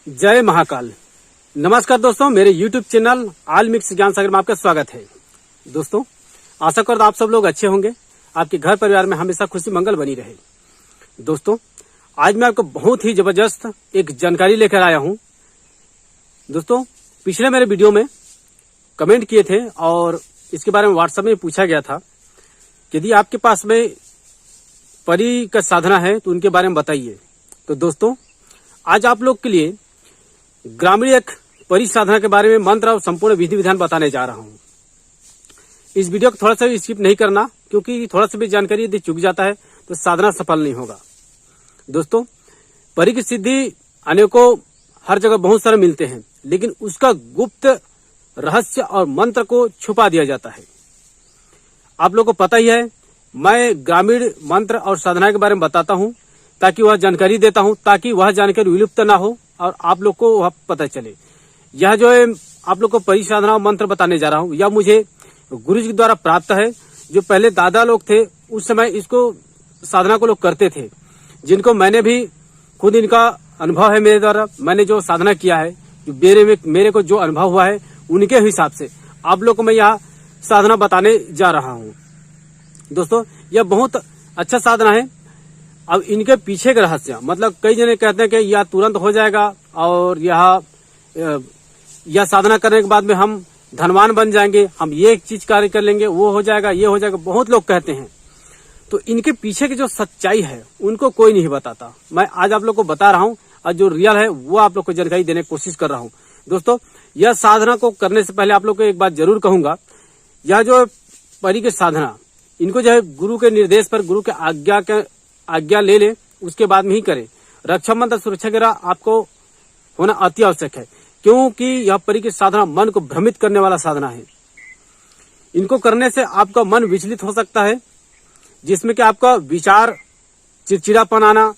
जय महाकाल। नमस्कार दोस्तों, मेरे YouTube चैनल ऑल मिक्स ज्ञान सागर में आपका स्वागत है। दोस्तों, आशा करता आप सब लोग अच्छे होंगे, आपके घर परिवार में हमेशा खुशी मंगल बनी रहे। दोस्तों, आज मैं आपको बहुत ही जबरदस्त एक जानकारी लेकर आया हूं। दोस्तों, पिछले मेरे वीडियो में कमेंट किए थे और इसके बारे में व्हाट्सएप में पूछा गया था कि यदि आपके पास में परी का साधना है तो उनके बारे में बताइए। तो दोस्तों, आज आप लोग के लिए ग्रामीण एक परी साधना के बारे में मंत्र और संपूर्ण विधि विधान बताने जा रहा हूं। इस वीडियो को थोड़ा सा भी स्किप नहीं करना, क्योंकि थोड़ा सा भी जानकारी यदि चूक जाता है तो साधना सफल नहीं होगा। दोस्तों, परी की सिद्धि अनेकों हर जगह बहुत सारे मिलते हैं, लेकिन उसका गुप्त रहस्य और मंत्र को छुपा दिया जाता है। आप लोगों को पता ही है, मैं ग्रामीण मंत्र और साधना के बारे में बताता हूं ताकि वह जानकारी देता हूं, ताकि वह जानकारी विलुप्त ना हो और आप लोग को वह पता चले। यह जो है आप लोग को परी साधना और मंत्र बताने जा रहा हूं, यह मुझे गुरु जी के द्वारा प्राप्त है। जो पहले दादा लोग थे उस समय इसको साधना को लोग करते थे, जिनको मैंने भी खुद इनका अनुभव है मेरे द्वारा, मैंने जो साधना किया है, जो मेरे को जो अनुभव हुआ है उनके हिसाब से आप लोग को मैं यह साधना बताने जा रहा हूँ। दोस्तों, यह बहुत अच्छा साधना है। अब इनके पीछे का रहस्य, मतलब कई जने कहते हैं कि यह तुरंत हो जाएगा और यह साधना करने के बाद में हम धनवान बन जाएंगे, हम ये एक चीज कार्य कर लेंगे, वो हो जाएगा, ये हो जाएगा, बहुत लोग कहते हैं। तो इनके पीछे की जो सच्चाई है उनको कोई नहीं बताता। मैं आज आप लोग को बता रहा हूँ और जो रियल है वो आप लोग को जानकारी देने की कोशिश कर रहा हूँ। दोस्तों, यह साधना को करने से पहले आप लोग को एक बात जरूर कहूंगा, यह जो परी की साधना, इनको जो है गुरु के निर्देश पर, गुरु के आज्ञा ले ले, उसके बाद में ही करें। रक्षा मंत्र सुरक्षा गिरा आपको होना अति आवश्यक है, क्योंकि यह परी की साधना मन को भ्रमित करने वाला साधना है। इनको करने से आपका मन विचलित हो सकता है, जिसमें कि आपका विचार चिड़चिड़ापन आना,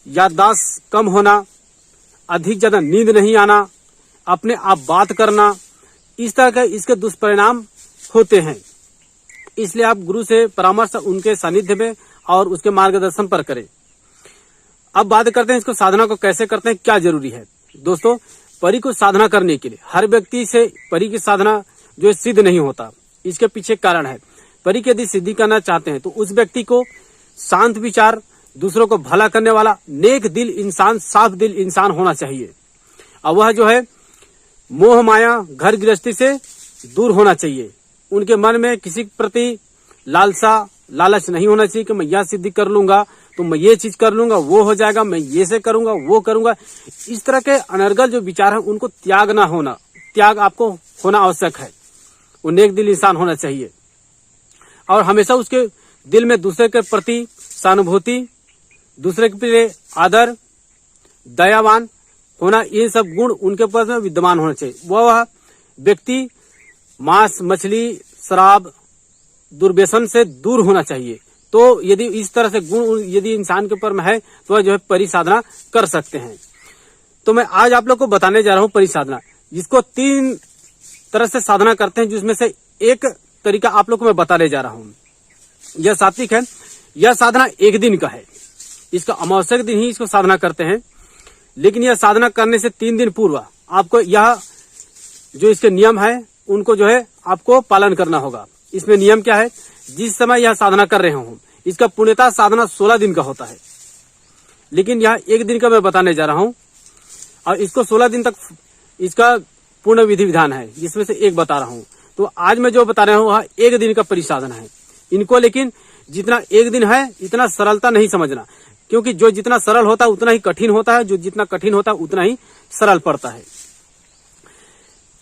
याददाश्त कम होना, अधिक ज्यादा नींद नहीं आना, अपने आप बात करना, इस तरह के इसके दुष्परिणाम होते हैं। इसलिए आप गुरु से परामर्श उनके सानिध्य में और उसके मार्गदर्शन पर करें। अब बात करते हैं इसको साधना को कैसे करते हैं, क्या जरूरी है। दोस्तों, परी को साधना करने के लिए हर व्यक्ति से परी की साधना जो सिद्ध नहीं होता, इसके पीछे कारण है। परी की यदि सिद्धि करना चाहते हैं तो उस व्यक्ति को शांत विचार, दूसरों को भला करने वाला, नेक दिल इंसान, साफ दिल इंसान होना चाहिए। और वह जो है मोह माया घर गृहस्थी से दूर होना चाहिए। उनके मन में किसी के प्रति लालच नहीं होना चाहिए कि मैं यह सिद्धि कर लूंगा तो मैं ये चीज कर लूंगा, वो हो जाएगा, मैं ये से करूंगा, वो करूंगा। इस तरह के अनर्गल जो विचार है उनको त्याग आपको होना आवश्यक है। वो नेक दिल इंसान होना चाहिए और हमेशा उसके दिल में दूसरे के प्रति सहानुभूति, दूसरे के प्रति आदर, दयावान होना, ये सब गुण उनके पास में विद्यमान होना चाहिए। वह व्यक्ति मांस, मछली, शराब, दुर्व्यसन से दूर होना चाहिए। तो यदि इस तरह से गुण यदि इंसान के ऊपर में है तो वह जो है परी साधना कर सकते हैं। तो मैं आज आप लोग को बताने जा रहा हूं परी साधना, जिसको 3 तरह से साधना करते हैं, जिसमें से एक तरीका आप लोग को मैं बताने जा रहा हूं। यह सात्विक है। यह साधना एक दिन का है, इसका अमावस्या के दिन ही इसको साधना करते हैं। लेकिन यह साधना करने से 3 दिन पूर्व आपको यह जो इसके नियम है उनको जो है आपको पालन करना होगा। इसमें नियम क्या है, जिस समय यह साधना कर रहे हो, इसका पुण्यता साधना 16 दिन का होता है, लेकिन यह एक दिन का मैं बताने जा रहा हूं और इसको 16 दिन तक इसका पूर्ण विधि विधान है, जिसमें से एक बता रहा हूं। तो आज मैं जो बता रहा हूं वह एक दिन का परिसाधना है। इनको लेकिन जितना एक दिन है इतना सरलता नहीं समझना, क्योंकि जो जितना सरल होता है उतना ही कठिन होता है, जो जितना कठिन होता है उतना ही सरल पड़ता है।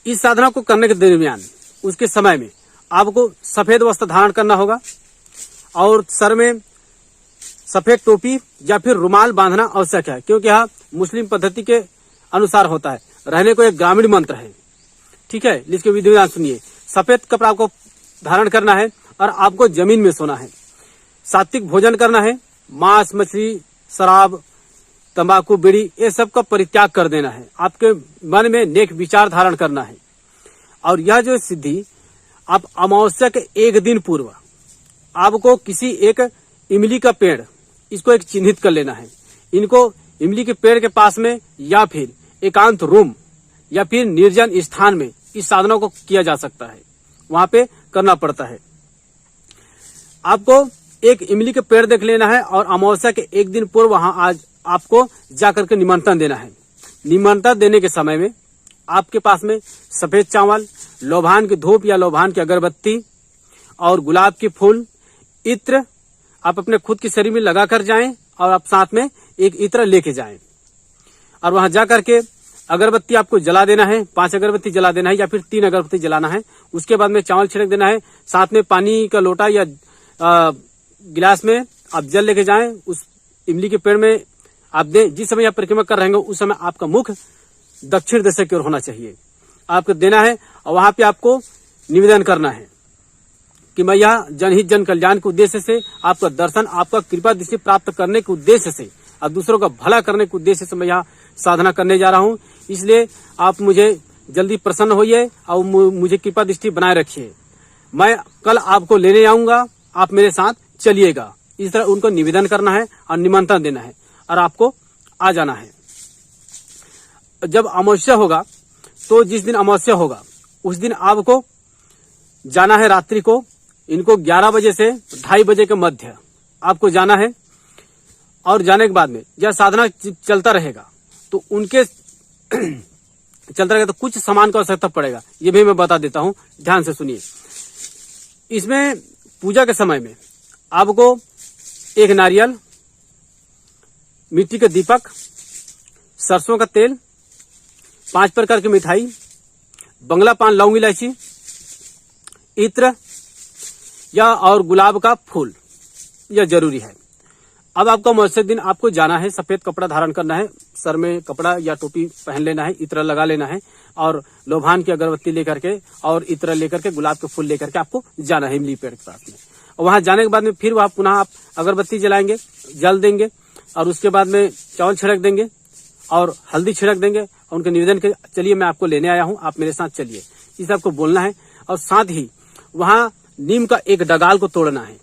इस साधना को करने के दरमियान उसके समय में आपको सफेद वस्त्र धारण करना होगा और सर में सफेद टोपी या फिर रुमाल बांधना आवश्यक है, क्योंकि यह मुस्लिम पद्धति के अनुसार होता है। रहने को एक ग्रामीण मंत्र है, ठीक है। इसके विधि विधान सुनिए। सफेद कपड़ा आपको धारण करना है और आपको जमीन में सोना है। सात्विक भोजन करना है। मांस, मछली, शराब, तंबाकू, बीड़ी, ये सब का परित्याग कर देना है। आपके मन में नेक विचार धारण करना है। और यह जो सिद्धि आप अमावस्या के एक दिन पूर्व आपको किसी एक इमली का पेड़, इसको एक चिन्हित कर लेना है। इनको इमली के पेड़ के पास में या फिर एकांत रूम या फिर निर्जन स्थान में इस साधना को किया जा सकता है, वहां पे करना पड़ता है। आपको एक इमली के पेड़ देख लेना है और अमावस्या के एक दिन पूर्व वहां आज आपको जाकर के निमंत्रण देना है। निमंत्रण देने के समय में आपके पास में सफेद चावल, लोभान की धूप या लोभान की अगरबत्ती और गुलाब के फूल, इत्र आप अपने खुद के शरीर में लगा कर जाएं और आप साथ में एक इत्र लेके जाएं और वहां जाकर के अगरबत्ती आपको जला देना है। 5 अगरबत्ती जला देना है या फिर 3 अगरबत्ती जलाना है। उसके बाद में चावल छिड़क देना है, साथ में पानी का लोटा या गिलास में आप जल लेके जाएं। उस इमली के पेड़ में आप दें। जिस समय आप परिक्रमा कर रहे हैं उस समय आपका मुख दक्षिण दिशा की ओर होना चाहिए, आपको देना है और वहां पे आपको निवेदन करना है कि मैं यह जनहित जन कल्याण के उद्देश्य से आपका दर्शन, आपका कृपा दृष्टि प्राप्त करने के उद्देश्य से और दूसरों का भला करने के उद्देश्य से मैं यह साधना करने जा रहा हूं। इसलिए आप मुझे जल्दी प्रसन्न होइए और मुझे कृपा दृष्टि बनाए रखिए। मैं कल आपको लेने आऊंगा, आप मेरे साथ चलिएगा। इस तरह उनको निवेदन करना है और निमंत्रण देना है और आपको आ जाना है। जब अमावस्या होगा तो जिस दिन अमावस्या होगा उस दिन आपको जाना है। रात्रि को इनको 11 बजे से 2:30 बजे के मध्य आपको जाना है और जाने के बाद में यह साधना चलता रहेगा तो उनके चलता रहेगा तो कुछ सामान का आवश्यकता पड़ेगा, ये भी मैं बता देता हूं, ध्यान से सुनिए। इसमें पूजा के समय में आपको एक नारियल, मिट्टी का दीपक, सरसों का तेल, 5 प्रकार की मिठाई, बंगला पान, लौंग इलायची, इत्र या और गुलाब का फूल, यह जरूरी है। अब आपका अमावस्या दिन आपको जाना है, सफेद कपड़ा धारण करना है, सर में कपड़ा या टोपी पहन लेना है, इत्र लगा लेना है और लोभान की अगरबत्ती लेकर के और इत्र लेकर के, गुलाब के फूल लेकर के आपको जाना है इमली पेड़ के पास में। और वहां जाने के बाद में फिर वहां पुनः आप अगरबत्ती जलाएंगे, जल देंगे और उसके बाद में चावल छिड़क देंगे और हल्दी छिड़क देंगे और उनके निवेदन के चलिए मैं आपको लेने आया हूं, आप मेरे साथ चलिए, इसे आपको बोलना है। और साथ ही वहां नीम का एक डगाल को तोड़ना है,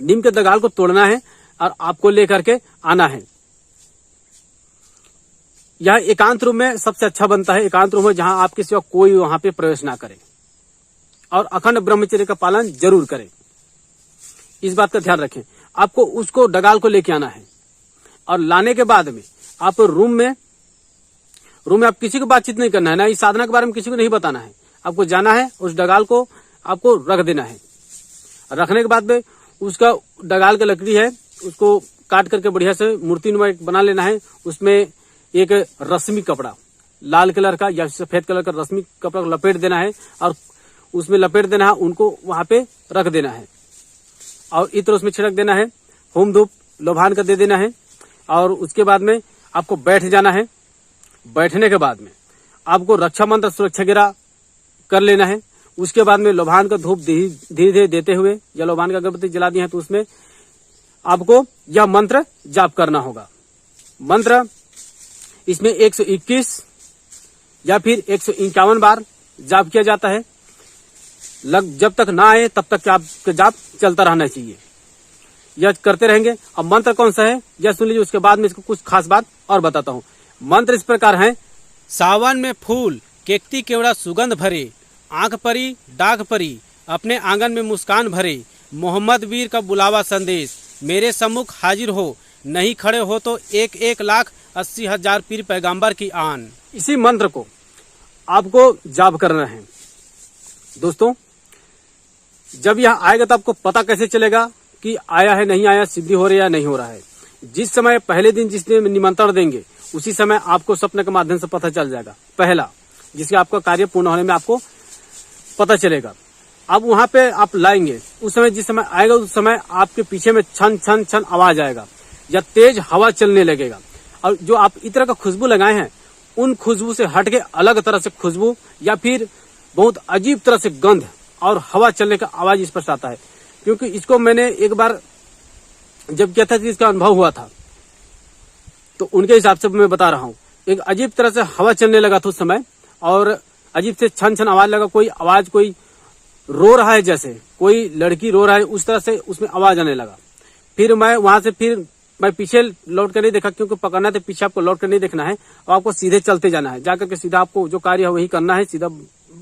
नीम के डगाल को तोड़ना है और आपको लेकर के आना है। यह एकांत रूम में सबसे अच्छा बनता है, एकांत रूम में जहां आपके सिवा कोई वहां पे प्रवेश ना करे और अखंड ब्रह्मचर्य का पालन जरूर करें। इस बात का ध्यान रखें। आपको उसको डगाल को लेके आना है और लाने के बाद में आप रूम में आप किसी को बातचीत नहीं करना है, ना इस साधना के बारे में किसी को नहीं बताना है। आपको जाना है, उस डगाल को आपको रख देना है। रखने के बाद में उसका डगाल का लकड़ी है उसको काट करके बढ़िया से मूर्ति नुमा बना लेना है। उसमें एक रश्मि कपड़ा, लाल कलर का या सफेद कलर का रश्मि कपड़ा लपेट देना है और उसमें लपेट देना है, उनको वहां पे रख देना है और इत्र उसमें छिड़क देना है, होम धूप लोभान का दे देना है और उसके बाद में आपको बैठ जाना है। बैठने के बाद में आपको रक्षा मंत्र सुरक्षा गिरा कर लेना है। उसके बाद में लोभान का धूप धीरे धीरे देते हुए या लोभान का अगरबत्ती जला दी है तो उसमें आपको यह मंत्र जाप करना होगा। मंत्र इसमें 121 या फिर 151 बार जाप किया जाता है। जब तक ना आए तब तक आपका जाप चलता रहना चाहिए, यह करते रहेंगे। अब मंत्र कौन सा है यह सुन लीजिए, उसके बाद में इसको कुछ खास बात और बताता हूँ। मंत्र इस प्रकार है। सावन में फूल केकती केवड़ा सुगंध भरे, आंख परी डाक परी अपने आंगन में मुस्कान भरे, मोहम्मद वीर का बुलावा संदेश मेरे सम्मुख हाजिर हो, नहीं खड़े हो तो 1,80,000 पीर पैगंबर की आन। इसी मंत्र को आपको जाप करना है। दोस्तों जब यह आएगा तो आपको पता कैसे चलेगा कि आया है नहीं आया, सिद्धि हो रही है या नहीं हो रहा है। जिस समय पहले दिन जिस दिन निमंत्रण देंगे उसी समय आपको स्वप्न के माध्यम से पता चल जाएगा, पहला जिससे आपका कार्य पूर्ण होने में आपको पता चलेगा। अब वहां पे आप लाएंगे, उस समय जिस समय आएगा उस समय आपके पीछे में छन छन छन आवाज आएगा या तेज हवा चलने लगेगा और जो आप इत्र का खुशबू लगाए हैं उन खुशबू से हट के अलग तरह से खुशबू या फिर बहुत अजीब तरह से गंध और हवा चलने का आवाज इस पर आता है। क्योंकि इसको मैंने एक बार जब किया था इसका अनुभव हुआ था तो उनके हिसाब से मैं बता रहा हूँ। एक अजीब तरह से हवा चलने लगा था उस समय और अजीब से छन छन आवाज लगा, कोई आवाज कोई रो रहा है, जैसे कोई लड़की रो रहा है उस तरह से उसमें आवाज आने लगा। फिर मैं वहां से फिर मैं पीछे लौट कर नहीं देखा, क्योंकि पकड़ना है तो पीछे आपको लौट कर नहीं देखना है और आपको सीधे चलते जाना है। जाकर के सीधा आपको जो कार्य है वही करना है, सीधा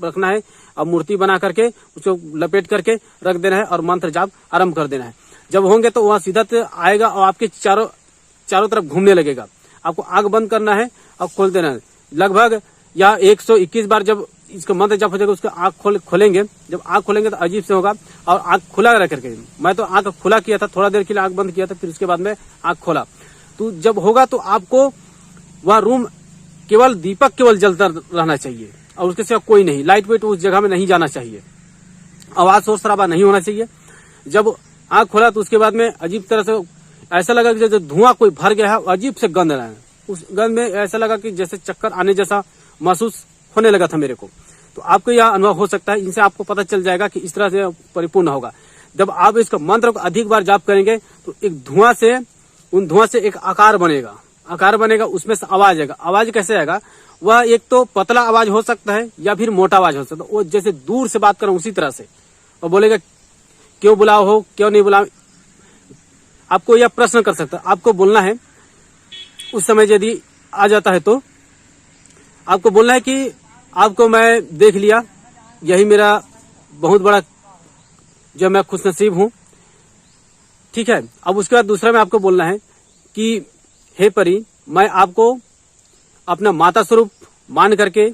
रखना है और मूर्ति बना करके उसको लपेट करके रख देना है और मंत्र जाप आरंभ कर देना है। जब होंगे तो वहां सीधा आएगा और आपके चारों तरफ घूमने लगेगा। आपको आंख बंद करना है और खोल देना है। लगभग या 121 बार जब इसका मंत्र जप हो जाएगा उसका आंख खोलेंगे। जब आंख खोलेंगे तो अजीब से होगा और आंख खुला रख करके, मैं तो आंख खुला किया था, थोड़ा देर के लिए आंख बंद किया था, फिर उसके बाद में आंख खोला। तो जब होगा तो आपको वह रूम केवल दीपक केवल जलता रहना चाहिए और उसके सिवा कोई नहीं। लाइट वेट उस जगह में नहीं जाना चाहिए, आवाज शोर शराबा नहीं होना चाहिए। जब आंख खोला तो उसके बाद में अजीब तरह से ऐसा लगा कि जैसे धुआं कोई भर गया है, अजीब से गंध रहा है। उस गंध में ऐसा लगा कि जैसे चक्कर आने जैसा महसूस होने लगा था मेरे को। तो आपको यह अनुभव हो सकता है। इनसे आपको पता चल जाएगा कि इस तरह से परिपूर्ण होगा। जब आप इसका मंत्र को अधिक बार जाप करेंगे तो एक धुआं से एक आकार बनेगा, उसमें से आवाज आएगा। आवाज कैसे आएगा? वह एक तो पतला आवाज हो सकता है या फिर मोटा आवाज हो सकता है। वो जैसे दूर से बात करो उसी तरह से और बोलेगा क्यों बुलाओ हो, क्यों नहीं बुलाओ। आपको यह प्रश्न कर सकता है, आपको बोलना है। उस समय यदि आ जाता है तो आपको बोलना है कि आपको मैं देख लिया, यही मेरा बहुत बड़ा जो मैं खुशनसीब हूं। ठीक है। अब उसके बाद दूसरा में आपको बोलना है कि हे परी, मैं आपको अपना माता स्वरूप मान करके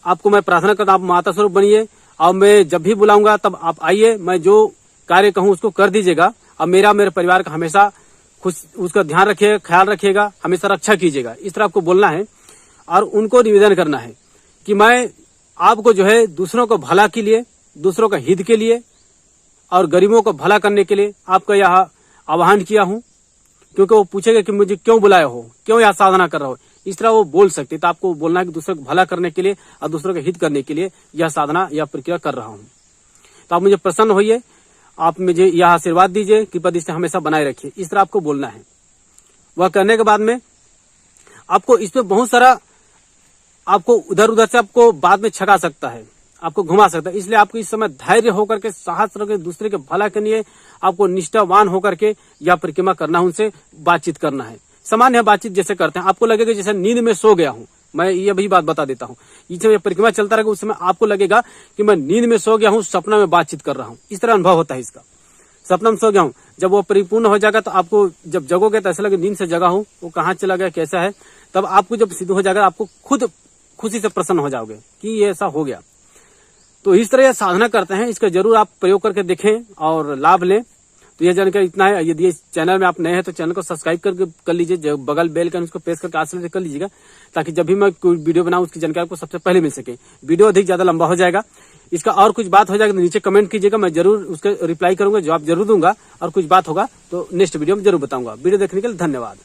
आपको मैं प्रार्थना करता हूं, आप माता स्वरूप बनिए और मैं जब भी बुलाऊंगा तब आप आइए। मैं जो कार्य कहूं उसको कर दीजिएगा और मेरे परिवार का हमेशा उसका ध्यान रखिएगा, ख्याल रखिएगा, हमेशा रक्षा कीजिएगा। इस तरह आपको बोलना है और उनको निवेदन करना है कि मैं आपको जो है दूसरों को भला के लिए, दूसरों का हित के लिए और गरीबों को भला करने के लिए आपका यह आह्वान किया हूं। क्योंकि वो पूछेगा कि मुझे क्यों बुलाए हो, क्यों यह साधना कर रहे हो, इस तरह वो बोल सकते। तो आपको बोलना है कि दूसरों को भला करने के लिए और दूसरों का हित करने के लिए यह साधना या प्रक्रिया कर रहा हूं। तो आप मुझे प्रसन्न होइए, आप मुझे यह आशीर्वाद दीजिए कि पद इसे हमेशा बनाए रखिए। इस तरह आपको बोलना है। वह करने के बाद में आपको इसमें बहुत सारा आपको उधर उधर से आपको बाद में छका सकता है, आपको घुमा सकता है। इसलिए आपको इस समय धैर्य होकर के, साहस रखकर दूसरे के भला के लिए आपको निष्ठावान होकर के यह परिक्रमा करना है, उनसे बातचीत करना है। सामान्य बातचीत जैसे करते हैं, आपको लगेगा जैसे नींद में सो गया हूं। मैं ये भी बात बता देता हूं, इस समय परिक्रमा चलता रहेगा, उस समय आपको लगेगा कि मैं नींद में सो गया हूं, सपना में बातचीत कर रहा हूं। इस तरह अनुभव होता है इसका। सपना में सो गया हूं, जब वो परिपूर्ण हो जाएगा तो आपको जब जगोगे तो ऐसा लगे नींद से जगा हूं, वो कहाँ चला गया, कैसा है। तब आपको जब सिद्ध हो जाएगा, आपको खुद खुशी से प्रसन्न हो जाओगे कि ये ऐसा हो गया। तो इस तरह साधना करते हैं, इसका जरूर आप प्रयोग करके देखें और लाभ लें। तो यह जानकारी इतना है। यदि इस चैनल में आप नए हैं तो चैनल को सब्सक्राइब कर लीजिए, जो बगल बेल का उसको प्रेस करके आसान से कर लीजिएगा, ताकि जब भी मैं कोई वीडियो बनाऊं उसकी जानकारी आपको सबसे पहले मिल सके। वीडियो अधिक ज्यादा लंबा हो जाएगा, इसका और कुछ बात हो जाएगा तो नीचे कमेंट कीजिएगा, मैं जरूर उसका रिप्लाई करूंगा, जवाब जरूर दूंगा। और कुछ बात होगा तो नेक्स्ट वीडियो में जरूर बताऊंगा। वीडियो देखने के लिए धन्यवाद।